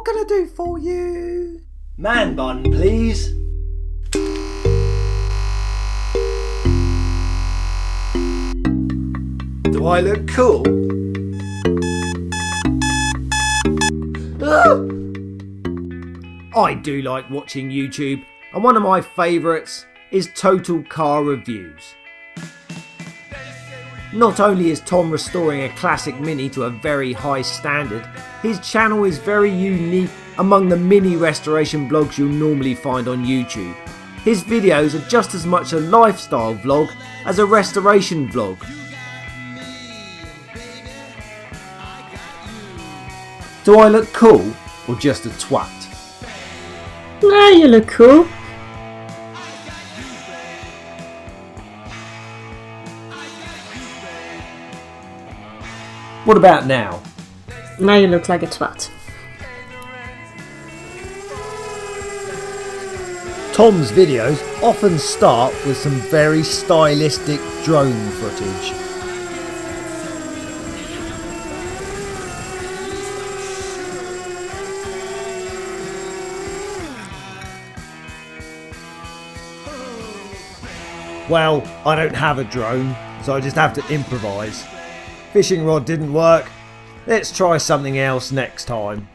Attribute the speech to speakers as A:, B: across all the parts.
A: What can I do for you?
B: Man bun, please. Do I look cool? I do like watching YouTube, and one of my favourites is Total Car Reviews. Not only is Tom restoring a classic Mini to a very high standard, his channel is very unique among the Mini restoration blogs you'll normally find on YouTube. His videos are just as much a lifestyle vlog as a restoration vlog. Do I look cool or just a twat?
C: No, you look cool.
B: What about now?
C: Now you look like a twat.
A: Tom's videos often start with some very stylistic drone footage. Well, I don't have a drone, so I just have to improvise. Fishing rod didn't work. Let's try something else next time.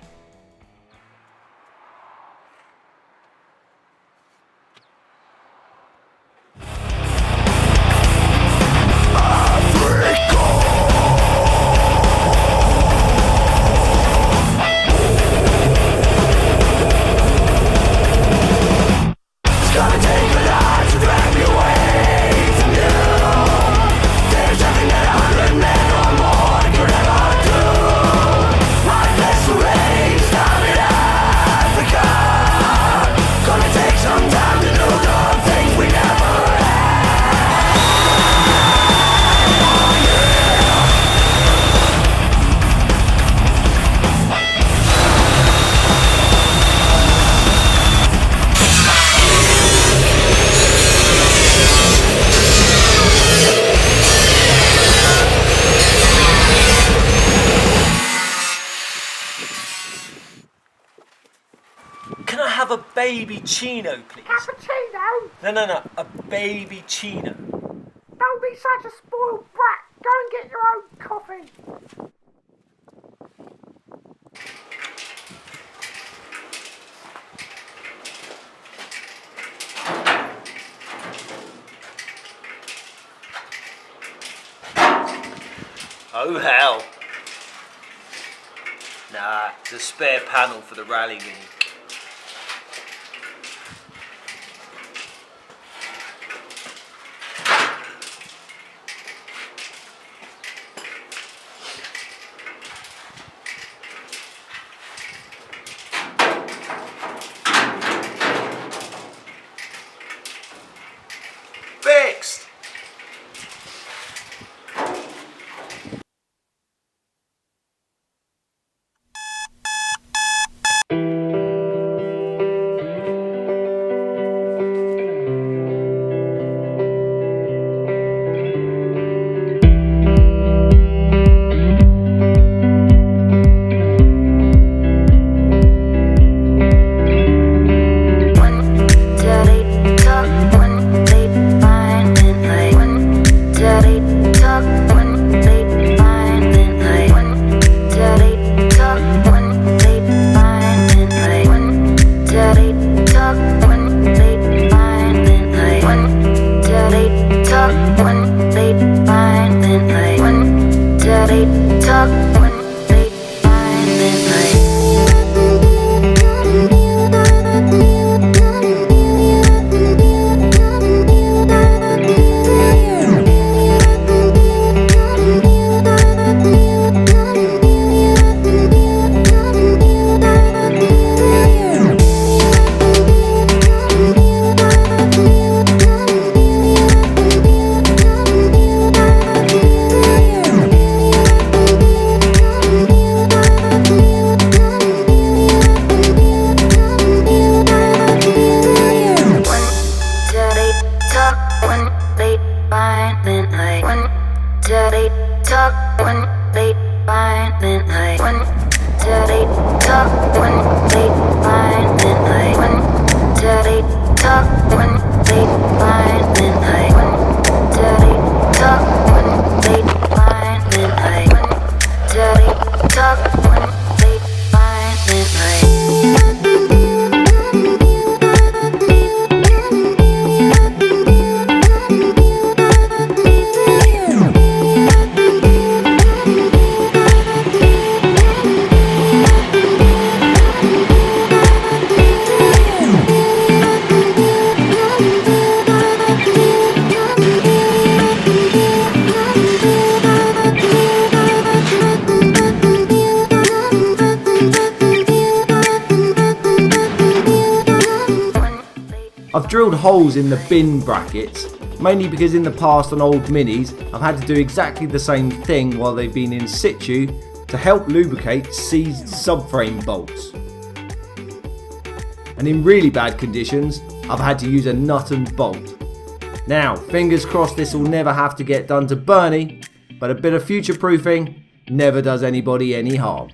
B: Can I have a baby chino, please?
D: Cappuccino?
B: No, a baby chino.
D: Don't be such a spoiled brat. Go and get your own coffee.
B: Oh hell. Nah, it's a spare panel for the Rally Mini. Fixed! I've drilled holes in the bin brackets, mainly because in the past on old Minis I've had to do exactly the same thing while they've been in situ to help lubricate seized subframe bolts. And in really bad conditions I've had to use a nut and bolt. Now, fingers crossed this will never have to get done to Bernie, but a bit of future proofing never does anybody any harm.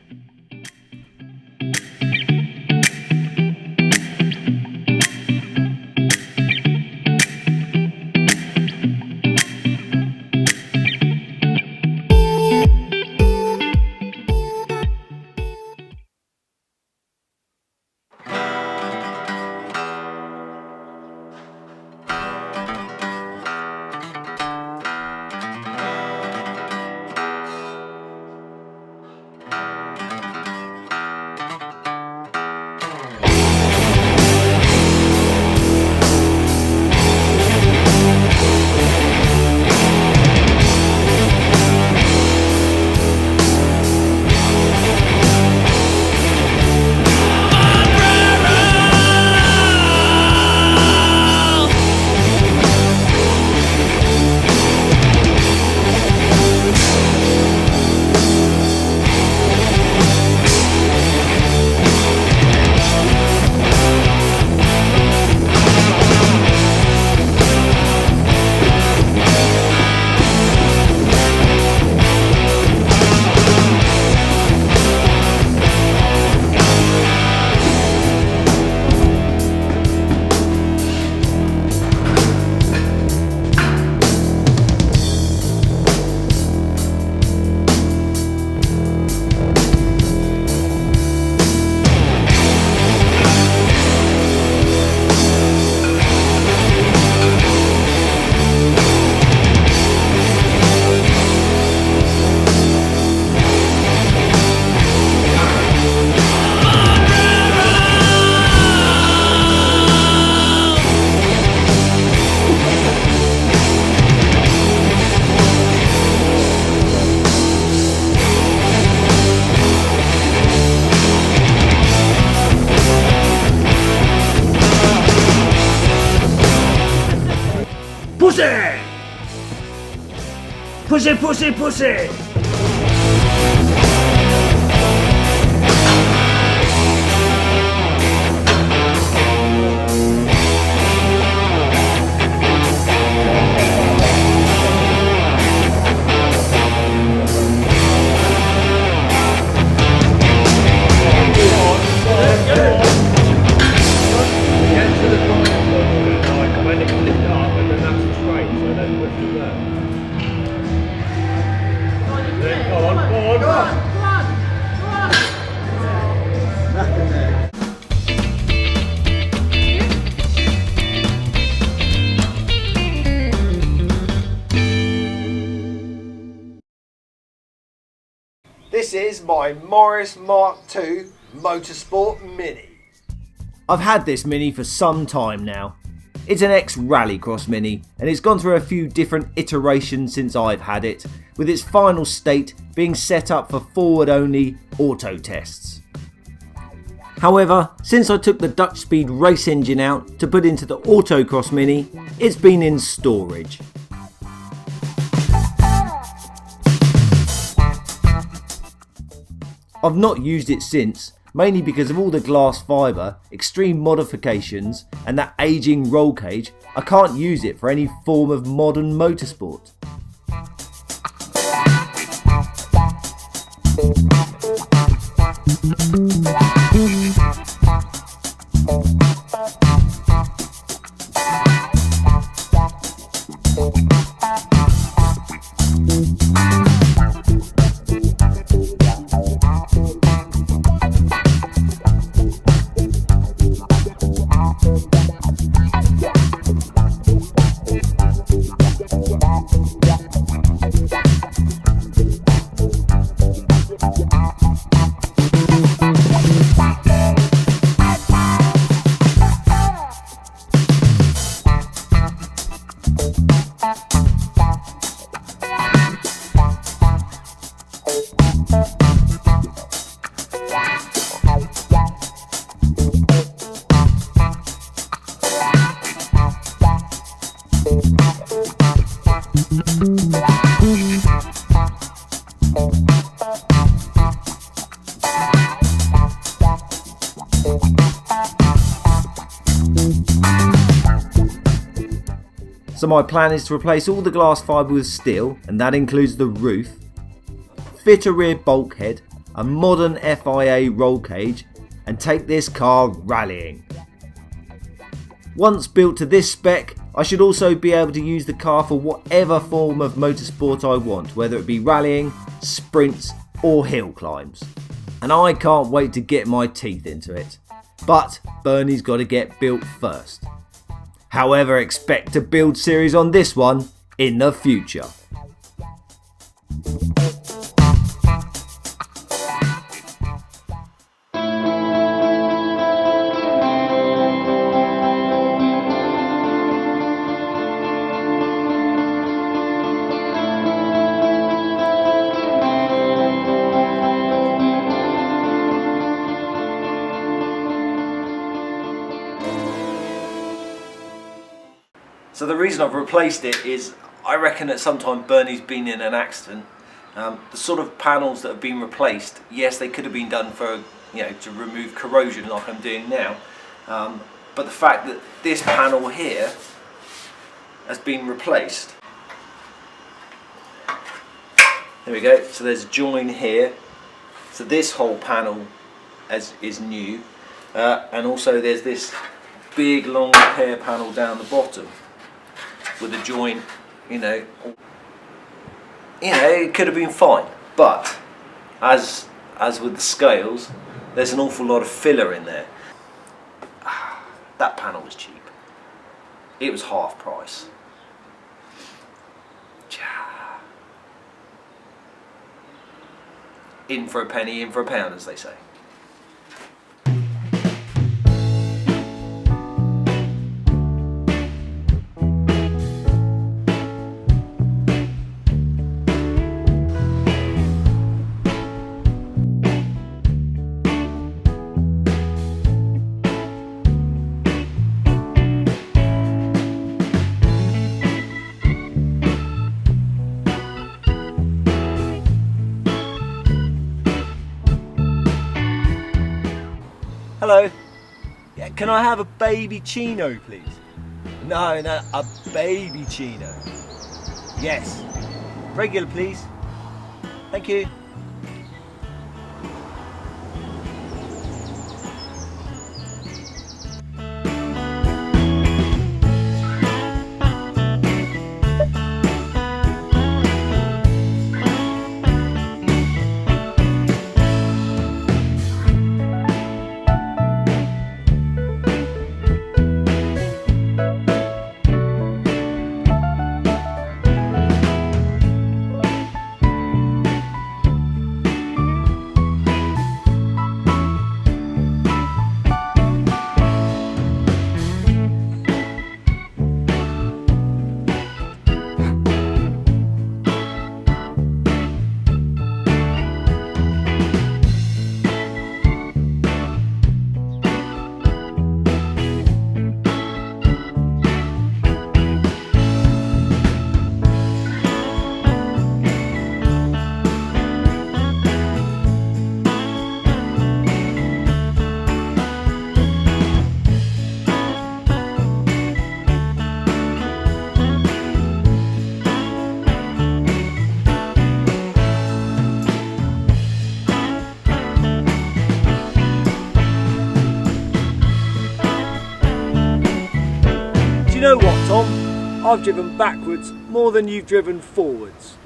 E: Pussy! Pussy, pussy, pussy!
B: This is my Morris Mark II Motorsport Mini. I've had this Mini for some time now. It's an ex-Rallycross Mini and it's gone through a few different iterations since I've had it, with its final state being set up for forward-only auto tests. However, since I took the Dutch Speed race engine out to put into the Autocross Mini, it's been in storage. I've not used it since, mainly because of all the glass fibre, extreme modifications and that ageing roll cage. I can't use it for any form of modern motorsport. So my plan is to replace all the glass fibre with steel, and that includes the roof, fit a rear bulkhead, a modern FIA roll cage, and take this car rallying. Once built to this spec, I should also be able to use the car for whatever form of motorsport I want, whether it be rallying, sprints or hill climbs. And I can't wait to get my teeth into it. But Bernie's got to get built first. However, expect a build series on this one in the future.
F: So the reason I've replaced it is I reckon at some time Bernie's been in an accident. The sort of panels that have been replaced, yes, they could have been done for, to remove corrosion like I'm doing now. But the fact that this panel here has been replaced. There we go. So there's a join here. So this whole panel is new, and also there's this big long repair panel down the bottom with a joint. It could have been fine, but as with the scales, there's an awful lot of filler in there. That panel was cheap. It was half price. In for a penny, in for a pound, as they say. Hello. Yeah, can I have a baby chino, please? No, a baby chino. Yes. Regular, please. Thank you. You know what, Tom? I've driven backwards more than you've driven forwards.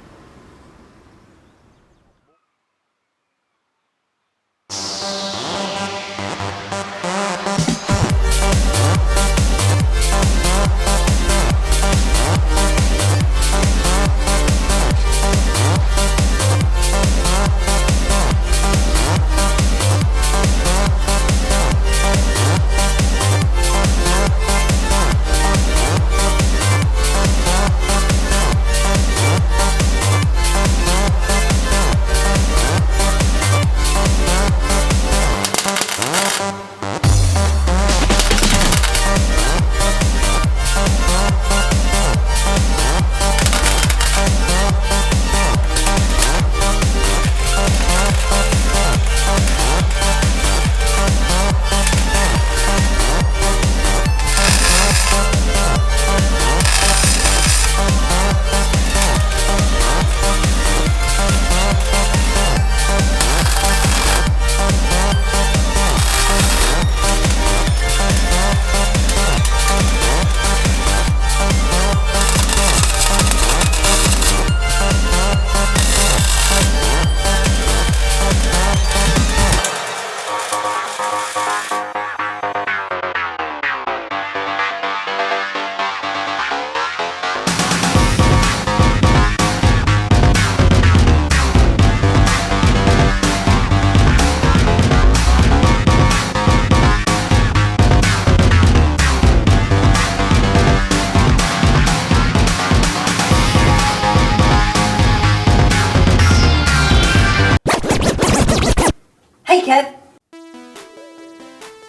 G: Kev.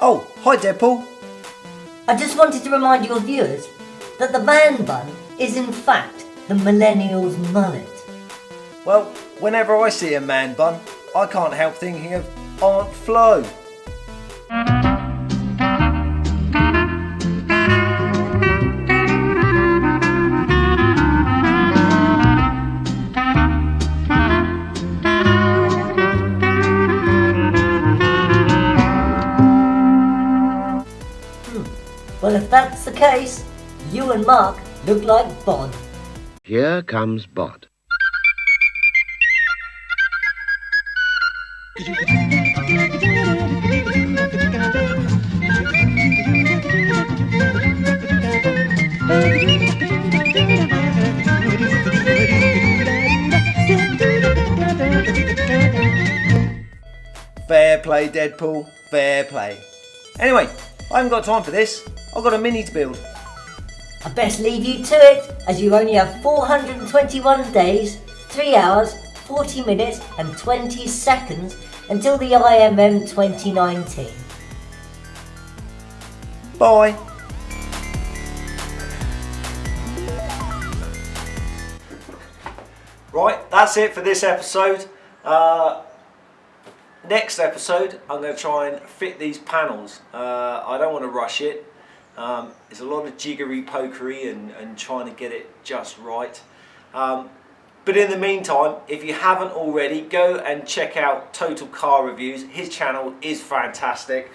B: Oh, hi Deadpool.
G: I just wanted to remind your viewers that the man bun is in fact the millennials' mullet.
B: Well, whenever I see a man bun, I can't help thinking of Aunt Flo.
G: Well, if that's the case, you and Mark look like Bod.
H: Here comes Bod.
B: Fair play, Deadpool, fair play. Anyway, I haven't got time for this. I've got a Mini to build.
G: I best leave you to it, as you only have 421 days, 3 hours, 40 minutes and 20 seconds until the IMM 2019.
B: Bye.
F: Right, that's it for this episode. Next episode, I'm going to try and fit these panels. I don't want to rush it. There's a lot of jiggery pokery and trying to get it just right. But in the meantime, if you haven't already, go and check out Total Car Reviews. His channel is fantastic.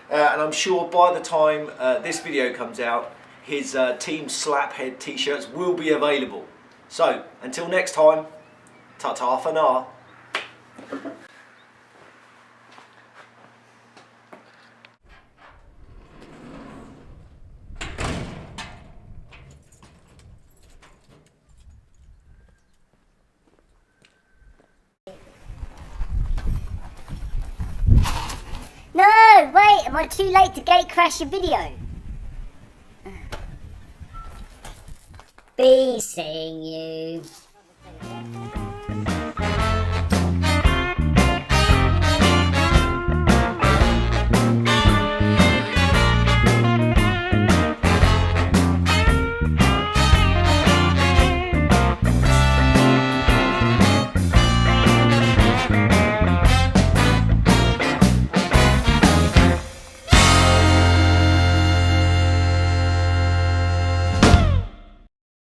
F: And I'm sure by the time this video comes out, his Team Slaphead t-shirts will be available. So, until next time, ta-ta for now.
I: No, wait, am I too late to gate crash your video? Be seeing you.